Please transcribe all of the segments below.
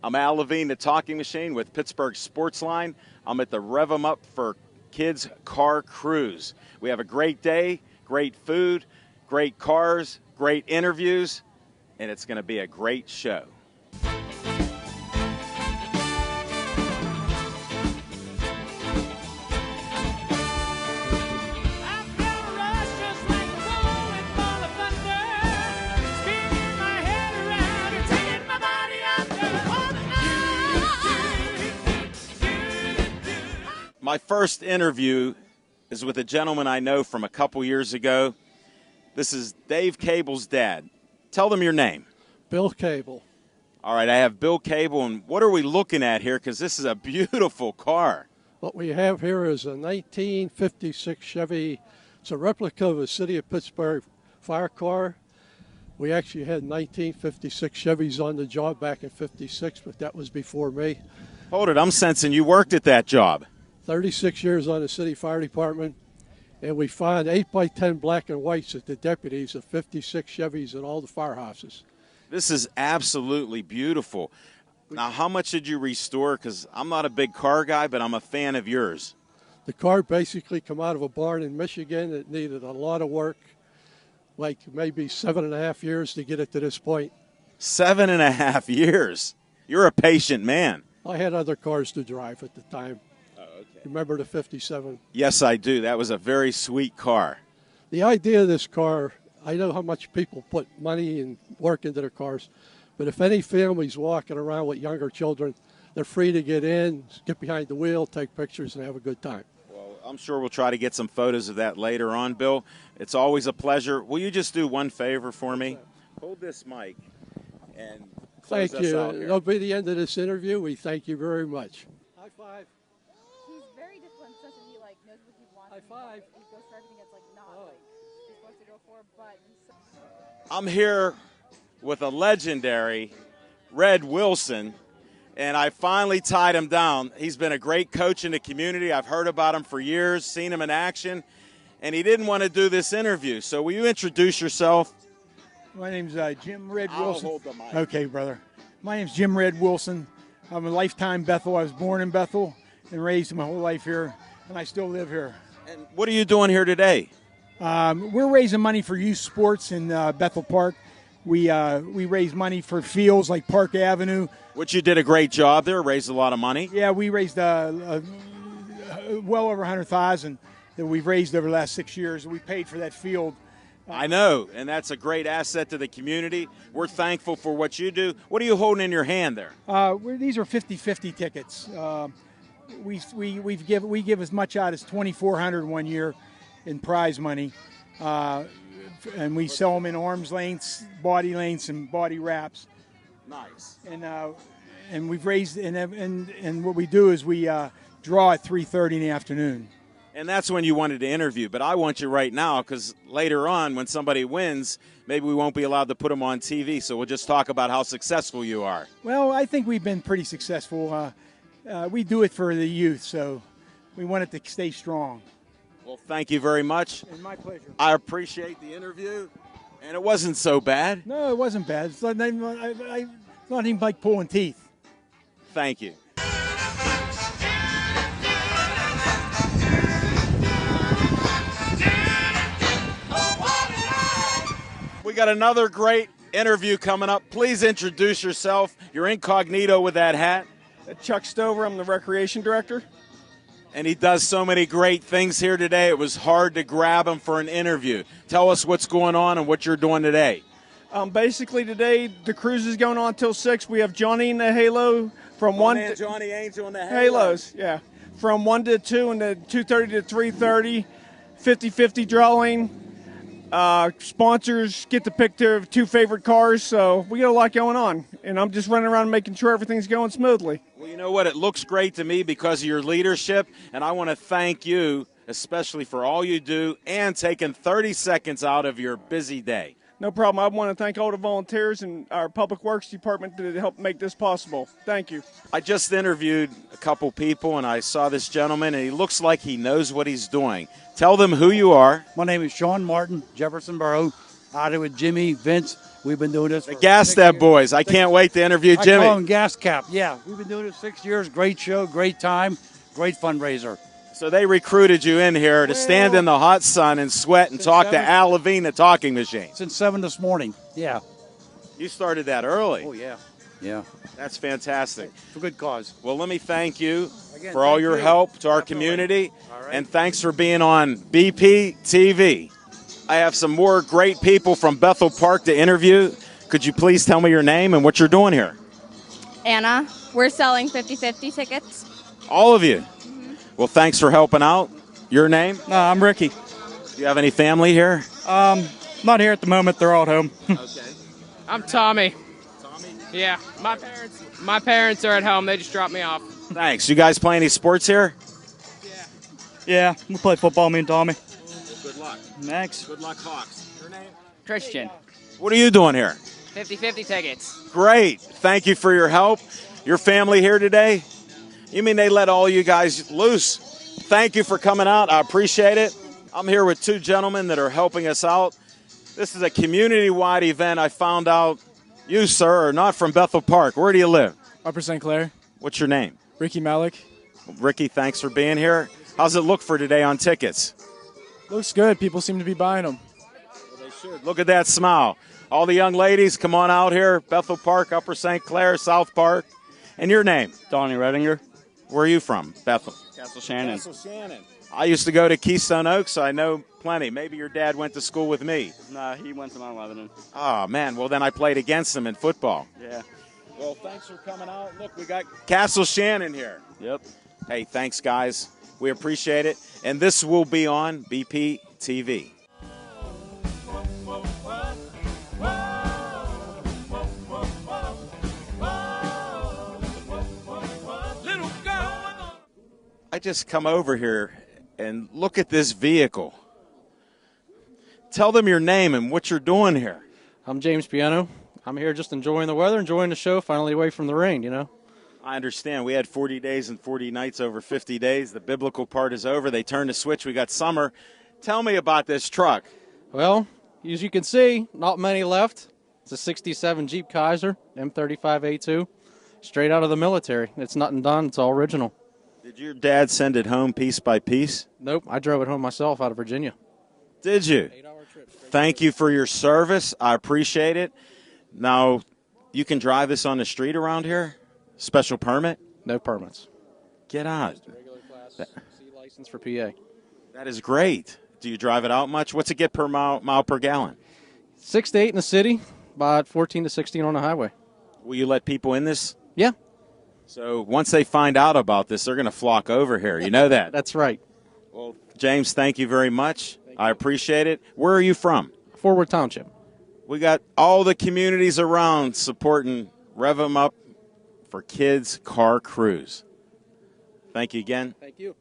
I'm Al Levine, the Talking Machine with Pittsburgh Sportsline. I'm at the Rev 'em Up for Kids Car Cruise. We have a great day, great food, great cars, great interviews, and it's going to be a great show. My first interview is with a gentleman I know from a couple years ago. This is Dave Cable's dad. Tell them your name. Bill Cable. All right, I have Bill Cable, and what are we looking at here? Because this is a beautiful car. What we have here is a 1956 Chevy. It's a replica of a City of Pittsburgh fire car. We actually had 1956 Chevys on the job back in '56, but that was before me. Hold it, I'm sensing you worked at that job. 36 years on the city fire department, and we find 8x10 black and whites at the deputies of 56 Chevys at all the firehouses. This is absolutely beautiful. Now, how much did you restore? Because I'm not a big car guy, but I'm a fan of yours. The car basically come out of a barn in Michigan. It needed a lot of work, like maybe 7.5 years to get it to this point. 7.5 years? You're a patient man. I had other cars to drive at the time. Remember the 57? Yes, I do. That was a very sweet car. The idea of this car, I know how much people put money and work into their cars, but if any family's walking around with younger children, they're free to get in, get behind the wheel, take pictures, and have a good time. Well, I'm sure we'll try to get some photos of that later on, Bill. It's always a pleasure. Will you just do one favor for me? Hold this mic and close thank us you. out here. That'll be the end of this interview. We thank you very much. High five. High five. He goes for everything that's like not like he's supposed to go for, but I'm here with a legendary Red Wilson, and I finally tied him down. He's been a great coach in the community. I've heard about him for years, seen him in action, and he didn't want to do this interview. So will you introduce yourself? My name's Jim Red I'll Wilson. hold the mic. Okay, brother. My name's Jim Red Wilson. I'm a lifetime Bethel. I was born in Bethel and raised my whole life here, and I still live here. And what are you doing here today? We're raising money for youth sports in Bethel Park. We raise money for fields like Park Avenue. Which you did a great job there, raised a lot of money. Yeah, we raised well over $100,000 that we've raised over the last 6 years. We paid for that field. I know, and that's a great asset to the community. We're thankful for what you do. What are you holding in your hand there? These are 50-50 tickets. We give as much out as $2,400 one year in prize money, and we sell them in arms lengths, body lengths, and body wraps. Nice. And we've raised and what we do is we draw at 3:30 in the afternoon. And that's when you wanted to interview, but I want you right now because later on when somebody wins, maybe we won't be allowed to put them on TV, so we'll just talk about how successful you are. Well, I think we've been pretty successful. We do it for the youth, so we want it to stay strong. Well, thank you very much. And my pleasure. I appreciate the interview, and it wasn't so bad. No, it wasn't bad. It's not even like pulling teeth. Thank you. We got another great interview coming up. Please introduce yourself. You're incognito with that hat. Chuck Stover, I'm the recreation director. And he does so many great things here today. It was hard to grab him for an interview. Tell us what's going on and what you're doing today. Basically today, the cruise is going on till 6. We have Johnny in the Halo from 1 to Johnny Angel in the Halos, yeah. From 1 to 2 and then 2:30 to 3:30, 50-50 drawing. Sponsors get to pick their 2 favorite cars, so we got a lot going on. And I'm just running around making sure everything's going smoothly. Well, you know what? It looks great to me because of your leadership, and I want to thank you especially for all you do and taking 30 seconds out of your busy day. No problem. I want to thank all the volunteers and our Public Works Department that helped make this possible. Thank you. I just interviewed a couple people, and I saw this gentleman, and he looks like he knows what he's doing. Tell them who you are. My name is Sean Martin, Jefferson Borough, out here with Jimmy, Vince, We've been doing this The for Gas 6 Step years. Boys. I can't wait to interview I call Jimmy. them Gas Cap. Yeah, we've been doing it 6 years. Great show, great time, great fundraiser. So they recruited you in here to stand in the hot sun and sweat and talk to 7. Al Levine, the talking machine. Since 7 this morning. Yeah. You started that early. Oh, yeah. Yeah. That's fantastic. For good cause. Well, let me thank you Again, for all thank your you. help to our Definitely. community. All right. And thanks for being on BP TV. I have some more great people from Bethel Park to interview. Could you please tell me your name and what you're doing here? Anna, we're selling 50-50 tickets. All of you. Well, thanks for helping out. Your name? I'm Ricky. Do you have any family here? Not here at the moment. They're all at home. I'm Tommy. Yeah, my parents are at home. They just dropped me off. Thanks. You guys play any sports here? Yeah, we play football, me and Tommy. Good luck. Thanks. Good luck, Hawks. Your name? Christian. What are you doing here? 50-50 tickets. Great. Thank you for your help. Your family here today? You mean they let all you guys loose? Thank you for coming out. I appreciate it. I'm here with two gentlemen that are helping us out. This is a community-wide event. I found out you, sir, are not from Bethel Park. Where do you live? Upper St. Clair. What's your name? Ricky Malik. Ricky, thanks for being here. How's it look for today on tickets? Looks good. People seem to be buying them. Look at that smile. All the young ladies, come on out here. Bethel Park, Upper St. Clair, South Park. And your name? Donnie Redinger. Where are you from? Bethel. Castle Shannon. Shannon. I used to go to Keystone Oaks, so I know plenty. Maybe your dad went to school with me. Nah, he went to Mount Lebanon. Oh, man. Well, then I played against him in football. Yeah. Well, thanks for coming out. Look, we got Castle Shannon here. Yep. Hey, thanks, guys. We appreciate it. And this will be on BP TV. I just come over here and look at this vehicle. Tell them your name and what you're doing here. I'm James Piano. I'm here just enjoying the weather, enjoying the show, finally away from the rain, you know. I understand. We had 40 days and 40 nights over 50 days. The biblical part is over. They turned the switch. We got summer. Tell me about this truck. Well, as you can see, not many left. It's a 67 Jeep Kaiser, M35A2, straight out of the military. It's nothing done. It's all original. Did your dad send it home piece by piece? Nope, I drove it home myself out of Virginia. Did you? 8-hour trip. Thank you for your service. I appreciate it. Now, you can drive this on the street around here? Special permit? No permits. Get out. Just a regular class C license for PA. That is great. Do you drive it out much? What's it get per mile per gallon? 6 to 8 in the city, about 14 to 16 on the highway. Will you let people in this? Yeah, So once they find out about this, they're going to flock over here. You know that. that's right. Well, James, thank you very much. I appreciate it. Where are you from? Forward Township. We got all the communities around supporting Rev 'em Up for Kids Car Cruise. Thank you again. Thank you.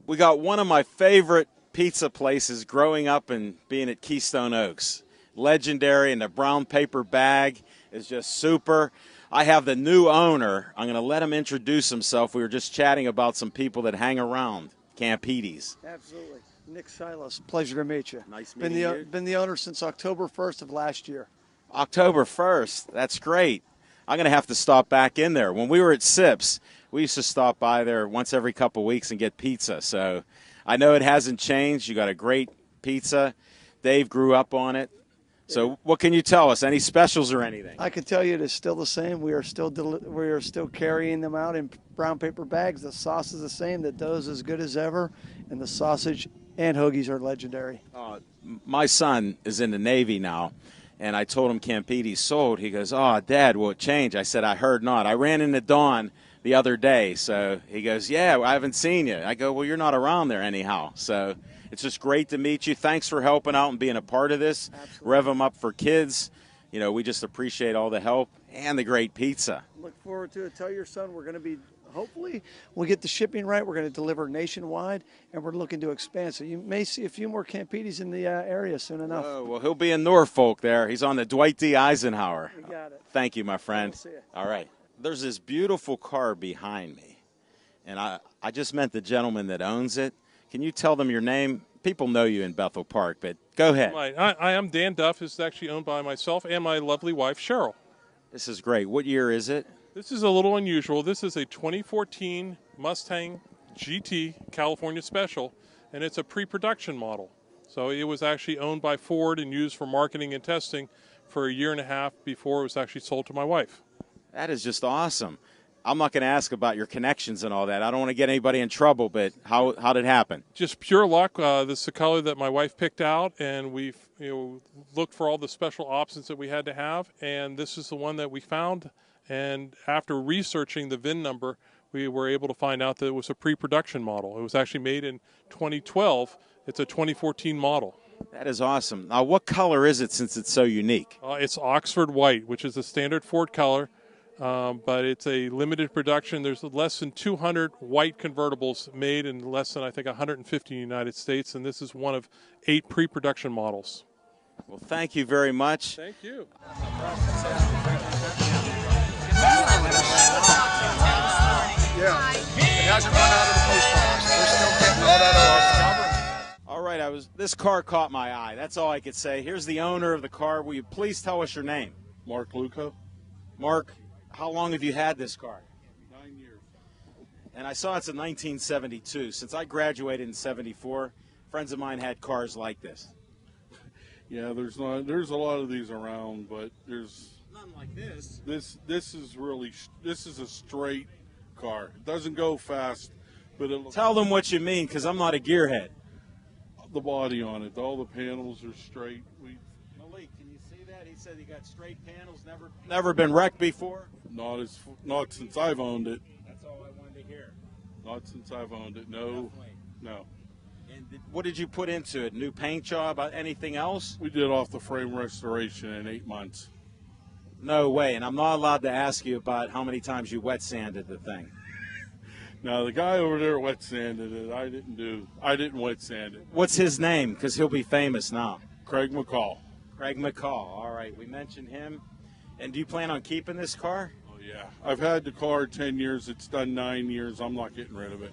We got one of my favorite pizza places growing up and being at Keystone Oaks. Legendary, and the brown paper bag is just super. I have the new owner. I'm going to let him introduce himself. We were just chatting about some people that hang around Camp Edie's. Absolutely. Nick Silas, pleasure to meet you. Nice meeting you. Been the owner since October 1st of last year. October 1st. That's great. I'm going to have to stop back in there. When we were at Sips, we used to stop by there once every couple weeks and get pizza. So I know it hasn't changed. You got a great pizza. Dave grew up on it. So what can you tell us? Any specials or anything? I can tell you it is still the same. We are still carrying them out in brown paper bags. The sauce is the same. The dough is as good as ever, and the sausage and hoagies are legendary. My son is in the Navy now, and I told him Camp Edie's sold. He goes, "Oh, Dad, will it change?" I said, "I heard not." I ran into Dawn the other day, so he goes, "Yeah, I haven't seen you." I go, "Well, you're not around there anyhow." So it's just great to meet you. Thanks for helping out and being a part of this. Absolutely. Rev 'em Up for Kids. You know, we just appreciate all the help and the great pizza. Look forward to it. Tell your son we're going to be, hopefully, we'll get the shipping right. We're going to deliver nationwide, and we're looking to expand. So you may see a few more Camp Edie's in the area soon enough. Oh, well, he'll be in Norfolk there. He's on the Dwight D. Eisenhower. You got it. Thank you, my friend. We'll see ya. All right. There's this beautiful car behind me, and I just met the gentleman that owns it. Can you tell them your name, people know you in Bethel Park, but go ahead. Right. I am Dan Duff. It's actually owned by myself and my lovely wife, Cheryl. This is great. What year is it? This is a little unusual. This is a 2014 Mustang GT California Special, and it's a pre-production model. So it was actually owned by Ford and used for marketing and testing for a year and a half before it was actually sold to my wife. That is just awesome. I'm not going to ask about your connections and all that. I don't want to get anybody in trouble, but how did it happen? Just pure luck. This is the color that my wife picked out, and we've looked for all the special options that we had to have, and this is the one that we found. And after researching the VIN number, we were able to find out that it was a pre-production model. It was actually made in 2012. It's a 2014 model. That is awesome. Now, what color is it since it's so unique? It's Oxford White, which is the standard Ford color. But it's a limited production. There's less than 200 white convertibles made in less than, I think, 150 in the United States, and this is one of 8 pre-production models. Well, thank you very much. Thank you. Yeah, it hasn't run out of the post box. We're still getting all that All right, this car caught my eye. That's all I could say. Here's the owner of the car. Will you please tell us your name? Mark Luco. Mark, how long have you had this car? 9 years. And I saw it's a 1972. Since I graduated in 74, friends of mine had cars like this. Yeah, there's a lot of these around, but there's none like this. This is a straight car. It doesn't go fast, but tell them what you mean, because I'm not a gearhead. The body on it, all the panels are straight. Malik, can you see that? He said he got straight panels, never been wrecked before. Not since I've owned it. That's all I wanted to hear. Not since I've owned it. No, definitely. No. And what did you put into it? New paint job? Anything else? We did off the frame restoration in 8 months. No way. And I'm not allowed to ask you about how many times you wet sanded the thing. No, the guy over there wet sanded it. I didn't wet sand it. What's his name? Because he'll be famous now. Craig McCall. Craig McCall. All right, we mentioned him. And do you plan on keeping this car? Oh, yeah. I've had the car 10 years. It's done 9 years. I'm not getting rid of it.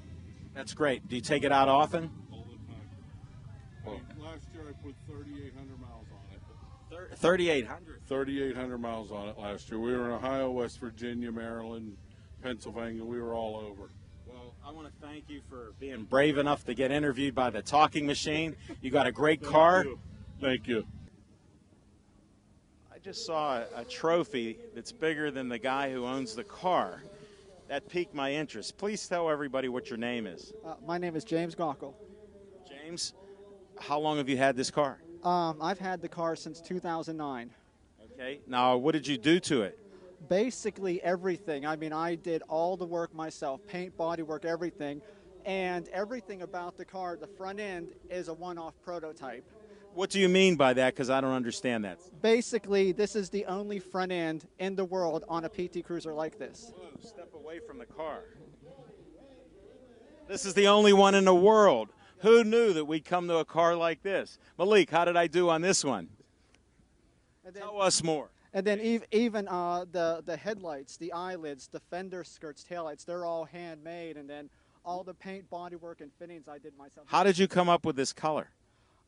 That's great. Do you take it out often? All the time. Well, last year I put 3,800 miles on it. 3,800? 3,800 miles on it last year. We were in Ohio, West Virginia, Maryland, Pennsylvania. We were all over. Well, I want to thank you for being brave enough to get interviewed by the talking machine. You got a great car. Thank you. I just saw a trophy that's bigger than the guy who owns the car. That piqued my interest. Please tell everybody what your name is. My name is James Gockel. James, how long have you had this car? I've had the car since 2009. Okay. Now, what did you do to it? Basically everything. I mean, I did all the work myself, paint, body work, everything. And everything about the car, the front end, is a one-off prototype. What do you mean by that? Because I don't understand that. Basically, this is the only front end in the world on a PT Cruiser like this. Whoa, step away from the car. This is the only one in the world. Who knew that we'd come to a car like this? Malik, how did I do on this one? Tell us more. And then even the headlights, the eyelids, the fender skirts, taillights, they're all handmade. And then all the paint, bodywork, and fittings I did myself. How did you come up with this color?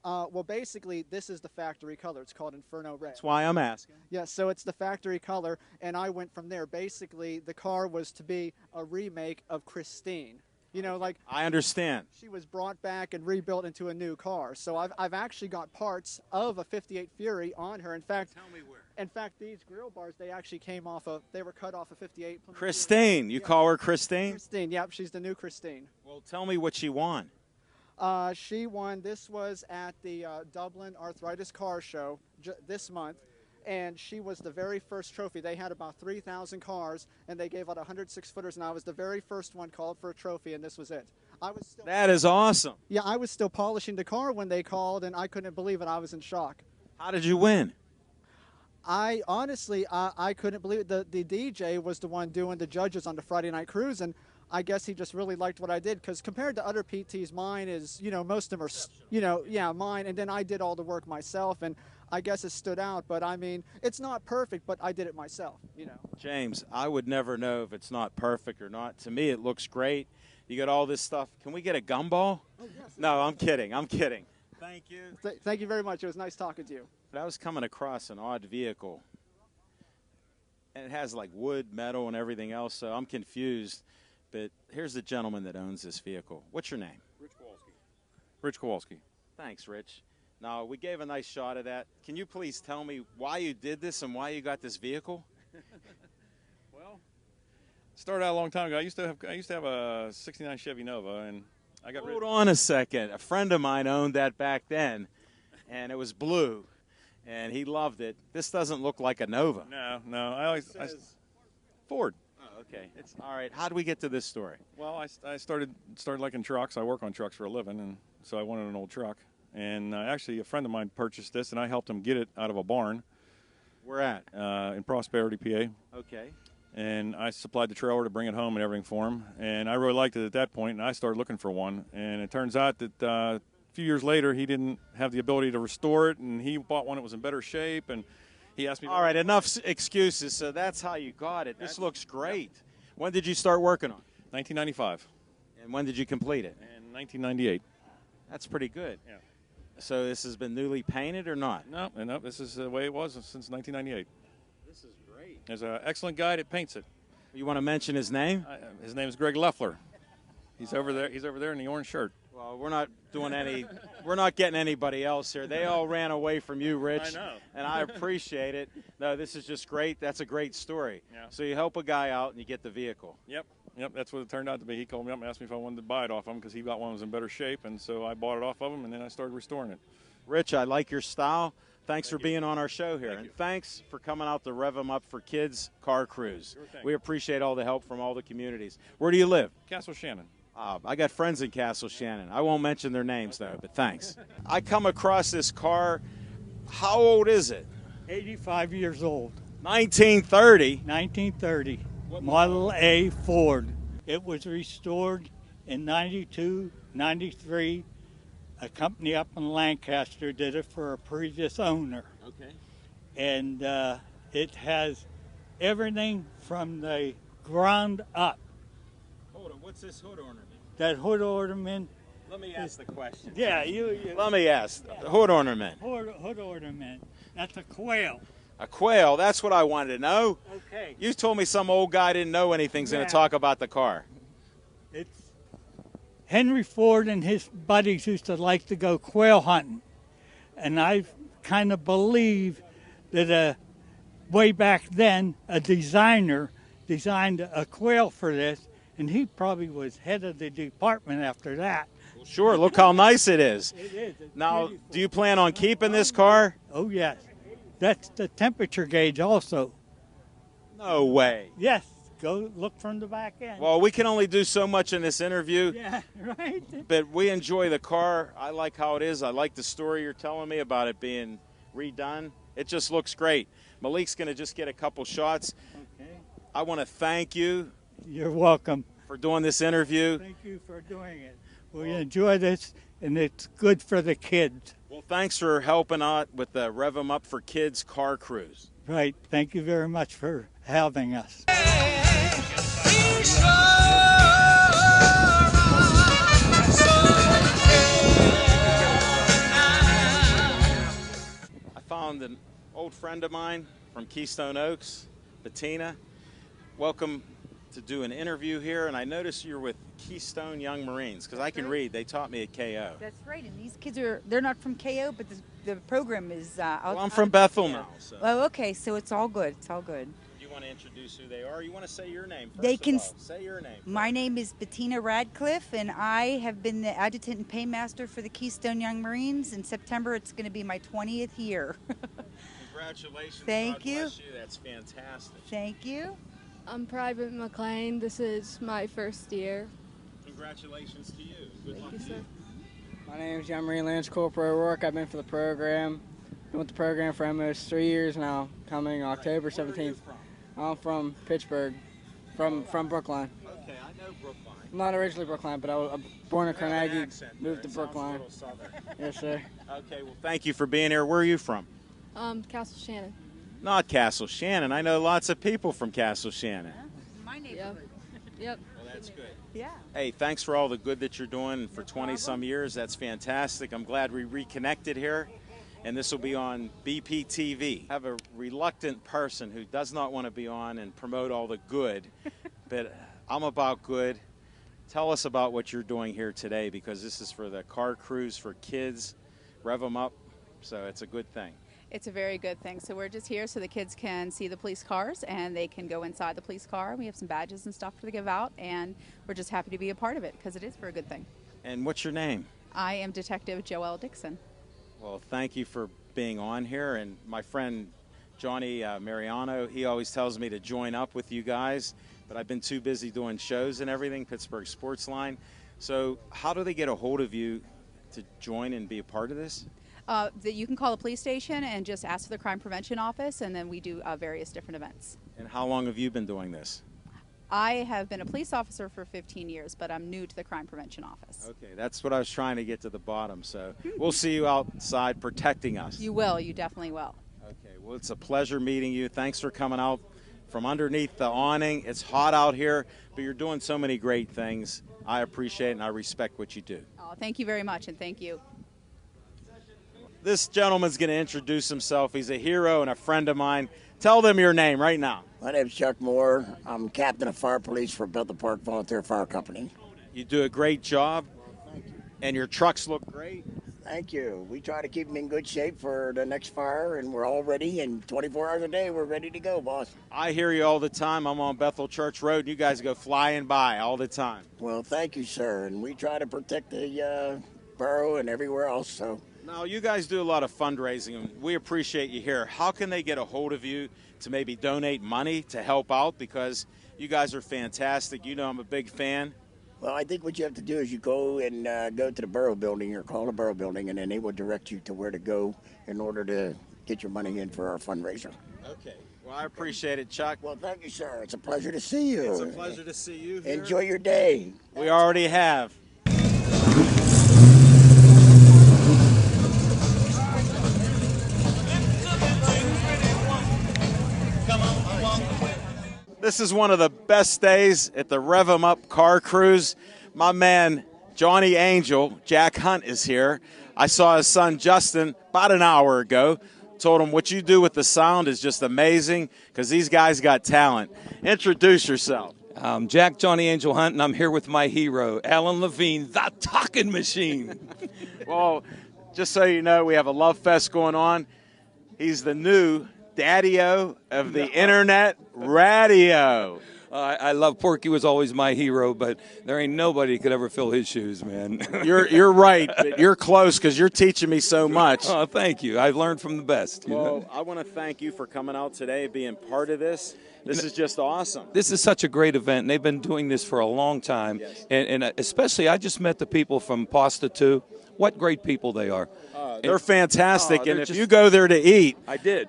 Well, basically, this is the factory color. It's called Inferno Red. That's why I'm asking. Yeah, so it's the factory color, and I went from there. Basically, the car was to be a remake of Christine. You know, like I understand. She was brought back and rebuilt into a new car. So I've actually got parts of a 58 Fury on her. In fact, tell me where. In fact, these grill bars, they actually came off of, they were cut off of 58. Christine, you call her Christine? Christine, yep, she's the new Christine. Well, tell me what she won. She won, this was at the Dublin Arthritis Car Show this month, and she was the very first trophy. They had about 3,000 cars, and they gave out 106 footers, and I was the very first one called for a trophy, and this was it. That is awesome. Yeah, I was still polishing the car when they called, and I couldn't believe it. I was in shock. How did you win? I honestly, I couldn't believe it. The DJ was the one doing the judges on the Friday Night Cruise, and I guess he just really liked what I did, because compared to other PTs, mine is, you know, most of them are, you know, yeah, mine, and then I did all the work myself, and I guess it stood out. But I mean, it's not perfect, but I did it myself, you know. James, I would never know if it's not perfect or not. To me, it looks great. You got all this stuff. Can we get a gumball? Oh, yes. No, I'm kidding. I'm kidding. thank you. Thank you very much. It was nice talking to you. I was coming across an odd vehicle, and it has like wood, metal, and everything else, so I'm confused. But here's the gentleman that owns this vehicle. What's your name? Rich Kowalski. Rich Kowalski. Thanks, Rich. Now, we gave a nice shot of that. Can you please tell me why you did this and why you got this vehicle? Well, started out a long time ago. I used to have a '69 Chevy Nova, and I got Hold on a second. A friend of mine owned that back then, and it was blue, and he loved it. This doesn't look like a Nova. No. Ford. Oh, okay. It's all right. How do we get to this story? Well, I started liking trucks. I work on trucks for a living, and so I wanted an old truck. And actually, a friend of mine purchased this, and I helped him get it out of a barn. Where at? In Prosperity, PA. Okay. And I supplied the trailer to bring it home and everything for him. And I really liked it at that point, and I started looking for one. And it turns out that a few years later, he didn't have the ability to restore it, and he bought one that was in better shape. And he asked me. All right, enough excuses. So that's how you got it. This looks great. When did you start working on it? 1995. And when did you complete it? In 1998. That's pretty good. Yeah. So this has been newly painted or not? No, this is the way it was since 1998. This is great. There's an excellent guy that paints it. You want to mention his name? His name is Greg Leffler. He's over there. He's over there in the orange shirt. Well, we're not doing any. We're not getting anybody else here. They all ran away from you, Rich. I know. And I appreciate it. No, this is just great. That's a great story. Yeah. So you help a guy out and you get the vehicle. Yep, that's what it turned out to be. He called me up and asked me if I wanted to buy it off him because he got one that was in better shape, and so I bought it off of him, and then I started restoring it. Rich, I like your style. Thanks for being on our show here. And thanks for coming out to Rev 'em Up for Kids Car Cruise. Sure thing. We appreciate all the help from all the communities. Where do you live? Castle Shannon. I got friends in Castle Shannon. I won't mention their names, though, but thanks. I come across this car. How old is it? 85 years old. 1930? 1930. Model A Ford. It was restored in 92, 93. A company up in Lancaster did it for a previous owner. Okay. And it has everything from the ground up. Hold on. What's this hood ornament? That hood ornament. Let me ask the question. Yeah, Let me ask. The hood ornament. Hood ornament. That's a quail. A quail. That's what I wanted to know. Okay. You told me some old guy didn't know anything's going Yeah. to talk about the car. It's Henry Ford and his buddies used to like to go quail hunting. And I kind of believe that way back then, a designer designed a quail for this, and he probably was head of the department after that. Well, sure, look how nice it is. It is. It's Now, beautiful. do you plan on keeping this car? Oh, yes. That's the temperature gauge also. No way. Yes. Go look from the back end. Well, we can only do so much in this interview. Yeah, right. But we enjoy the car. I like how it is. I like the story you're telling me about it being redone. It just looks great. Malik's going to just get a couple shots. Okay. I want to thank you. You're welcome. For doing this interview. Thank you for doing it. We enjoy this, and it's good for the kids. Well, thanks for helping out with the Rev 'em Up for Kids Car Cruise. Right. Thank you very much for having us. I found an old friend of mine from Keystone Oaks, Bettina. Welcome to do an interview here, and I noticed you're with Keystone Young Marines, because I can read. They taught me at KO. That's right, and these kids they're not from KO, but the program is Well, I'm from Bethel now. So. Oh, okay, so it's all good. It's all good. Do you want to introduce who they are? You want to say your name first? They can say your name. My name is Bettina Radcliffe, and I have been the adjutant and paymaster for the Keystone Young Marines. In September, it's going to be my 20th year. Congratulations. Thank God you. Bless you. That's fantastic. Thank you. I'm Private McLean. This is my first year. Congratulations to you. Good Thank luck you, to sir. you. My name is John Marine Lance Corporal O'Rourke. I've been for the program. Been with the program for almost 3 years now, coming October 17th. I'm from Pittsburgh, from Brookline. Okay, I know Brookline. I'm not originally Brookline, but I was born in Carnegie, moved to Sounds a Brookline. little southern. Yes, sir. Okay, well, thank you for being here. Where are you from? Castle Shannon. Not Castle Shannon. I know lots of people from Castle Shannon. My neighborhood. Yep. Well, That's good. Yeah. Hey, thanks for all the good that you're doing for 20-some years. That's fantastic. I'm glad we reconnected here, and this will be on BPTV. I have a reluctant person who does not want to be on and promote all the good, but I'm about good. Tell us about what you're doing here today, because this is for the car cruise for kids. Rev them up, so it's a good thing. It's a very good thing. So we're just here so the kids can see the police cars and they can go inside the police car. We have some badges and stuff to give out, and we're just happy to be a part of it because it is for a good thing. And what's your name? I am Detective Joelle Dixon. Well, thank you for being on here. And my friend Johnny Mariano, he always tells me to join up with you guys, but I've been too busy doing shows and everything, Pittsburgh Sports Line. So how do they get a hold of you to join and be a part of this? That you can call the police station and just ask for the crime prevention office, and then we do various different events. And how long have you been doing this? I have been a police officer for 15 years, but I'm new to the crime prevention office. Okay, that's what I was trying to get to the bottom. So we'll see you outside protecting us. You will. You definitely will. Okay, well, it's a pleasure meeting you. Thanks for coming out from underneath the awning. It's hot out here, but you're doing so many great things. I appreciate it, and I respect what you do. Oh, thank you very much, and thank you. This gentleman's going to introduce himself. He's a hero and a friend of mine. Tell them your name right now. My name's Chuck Moore. I'm captain of fire police for Bethel Park Volunteer Fire Company. You do a great job, and your trucks look great. Thank you. We try to keep them in good shape for the next fire, and we're all ready, and 24 hours a day, we're ready to go, boss. I hear you all the time. I'm on Bethel Church Road. You guys go flying by all the time. Well, thank you, sir, and we try to protect the borough and everywhere else, so. Now, you guys do a lot of fundraising, and we appreciate you here. How can they get a hold of you to maybe donate money to help out? Because you guys are fantastic. You know I'm a big fan. Well, I think what you have to do is you go and go to the borough building or call the borough building, and then they will direct you to where to go in order to get your money in for our fundraiser. Okay. Well, I appreciate it, Chuck. Well, thank you, sir. It's a pleasure to see you. It's a pleasure to see you here. Enjoy your day. We already have. This is one of the best days at the Rev 'em Up car cruise. My man, Johnny Angel, Jack Hunt, is here. I saw his son, Justin, about an hour ago. Told him what you do with the sound is just amazing because these guys got talent. Introduce yourself. I'm Jack Johnny Angel Hunt, and I'm here with my hero, Alan Levine, the talking machine. Well, just so you know, we have a love fest going on. He's the new daddy-o of the internet radio. I love Porky, was always my hero, but there ain't nobody could ever fill his shoes, man. You're right, but you're close because you're teaching me so much. Oh, thank you. I've learned from the best. You Well, know? I want to thank you for coming out today, being part of this. This is just awesome. This is such a great event, and they've been doing this for a long time. Yes. And especially, I just met the people from Pasta 2. What great people they are. They're fantastic, they're and if just- you go there to eat, I did.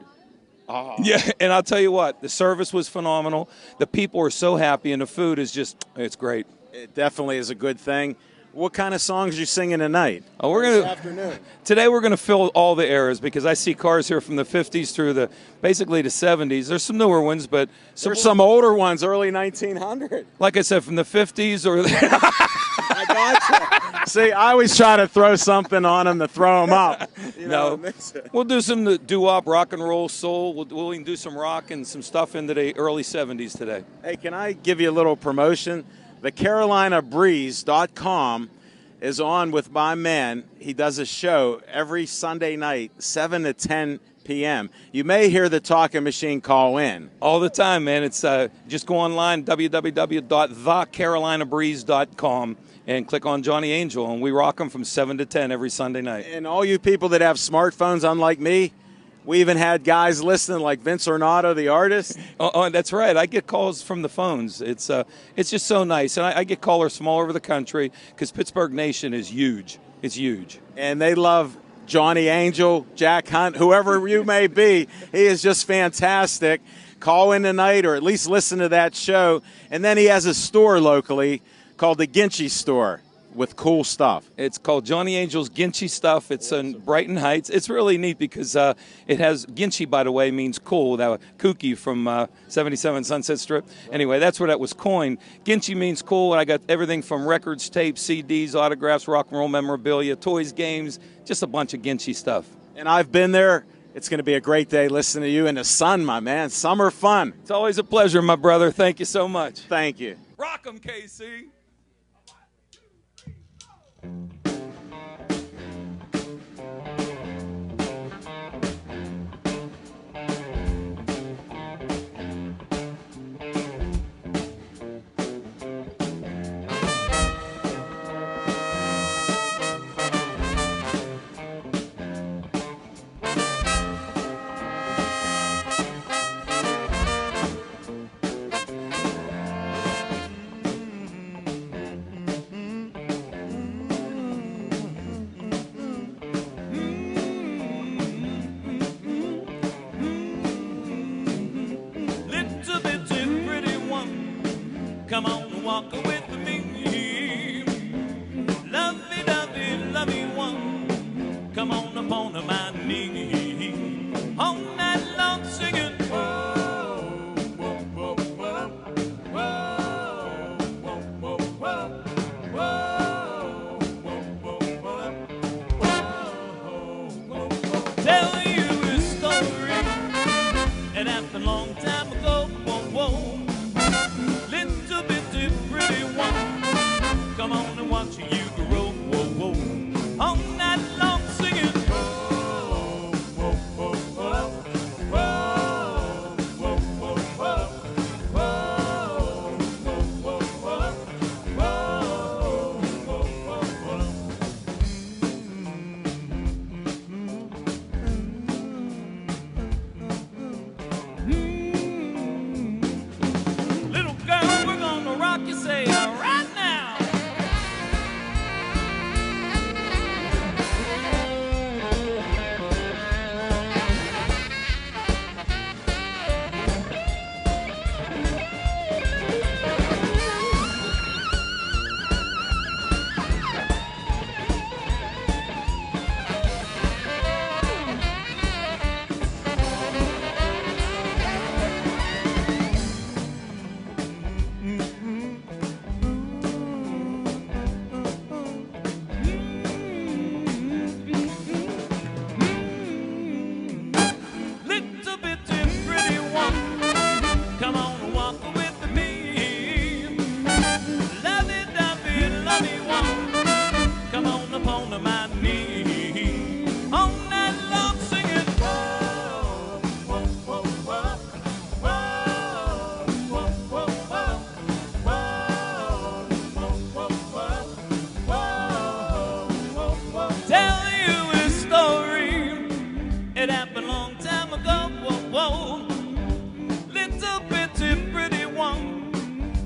Yeah, and I'll tell you what, the service was phenomenal. The people are so happy, and the food is just, it's great. It definitely is a good thing. What kind of songs are you singing tonight? Oh, we're This gonna afternoon. Today we're gonna fill all the eras because I see cars here from the 50s through basically the 70s. There's some newer ones, but There's some older ones, early 1900. like I said, from the 50s or I gotcha. See, I always try to throw something on them to throw them up. You know, no, we'll do some doo-wop, rock and roll, soul. We'll even do some rock and some stuff into the early 70s today. Hey, can I give you a little promotion? The CarolinaBreeze.com is on with my man. He does a show every Sunday night, 7 to 10 p.m. You may hear the talking machine call in. All the time, man. It's just go online, www.thecarolinabreeze.com, and click on Johnny Angel, and we rock them from 7 to 10 every Sunday night. And all you people that have smartphones, unlike me, we even had guys listening like Vince Ornato, the artist. Oh, that's right. I get calls from the phones. It's just so nice. And I get callers from all over the country because Pittsburgh Nation is huge. It's huge. And they love Johnny Angel, Jack Hunt, whoever you may be. He is just fantastic. Call in tonight or at least listen to that show. And then he has a store locally called the Ginchy Store. with cool stuff. It's called Johnny Angel's Ginchi Stuff. It's in Brighton Heights. It's really neat because it has Ginchi, by the way, means cool. That kooky from 77 Sunset Strip. Anyway, that's where that was coined. Ginchi means cool, and I got everything from records, tapes, CDs, autographs, rock and roll memorabilia, toys, games, just a bunch of Ginchi stuff. And I've been there. It's going to be a great day listening to you in the sun, my man. Summer fun. It's always a pleasure, my brother. Thank you so much. Thank you. Rock 'em, KC. Come on, walk with me. Lovey-dovey, lovey one. Come on upon my knee. All night long singing. Whoa, whoa, whoa, whoa. Whoa, whoa, whoa, whoa. Whoa, whoa, whoa, whoa. Whoa. Tell you a story. It happened a long time ago. Whoa, whoa. Come on and watch you grow, whoa, whoa. All night long singing. Whoa, whoa, whoa, whoa. Whoa, whoa, whoa, whoa. Whoa, whoa, whoa, whoa. Whoa, whoa, whoa, whoa. Little girl, we're gonna rock you, say, all right.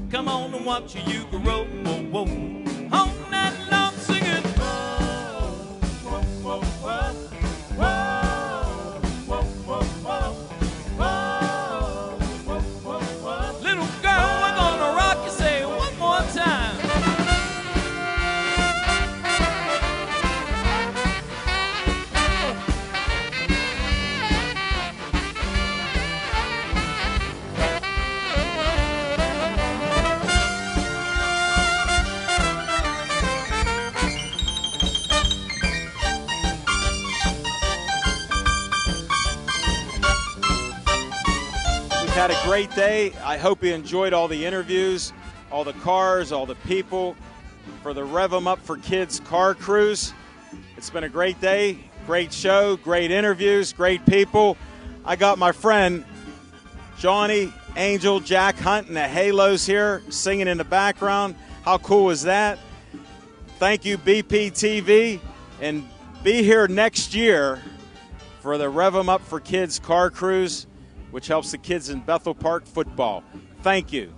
Come on and watch you grow, whoa, whoa. All night long singing. Whoa, whoa, whoa, whoa. Whoa, whoa, whoa, whoa. Whoa, whoa, whoa, whoa. Little girl, we're gonna rock you, say it one more time. Had a great day. I hope you enjoyed all the interviews, all the cars, all the people for the Rev 'em Up for Kids car cruise. It's been a great day, great show, great interviews, great people. I got my friend Johnny Angel, Jack Hunt, and the Halos here singing in the background. How cool is that? Thank you, BPTV, and be here next year for the Rev 'em Up for Kids car cruise, which helps the kids in Bethel Park football. Thank you.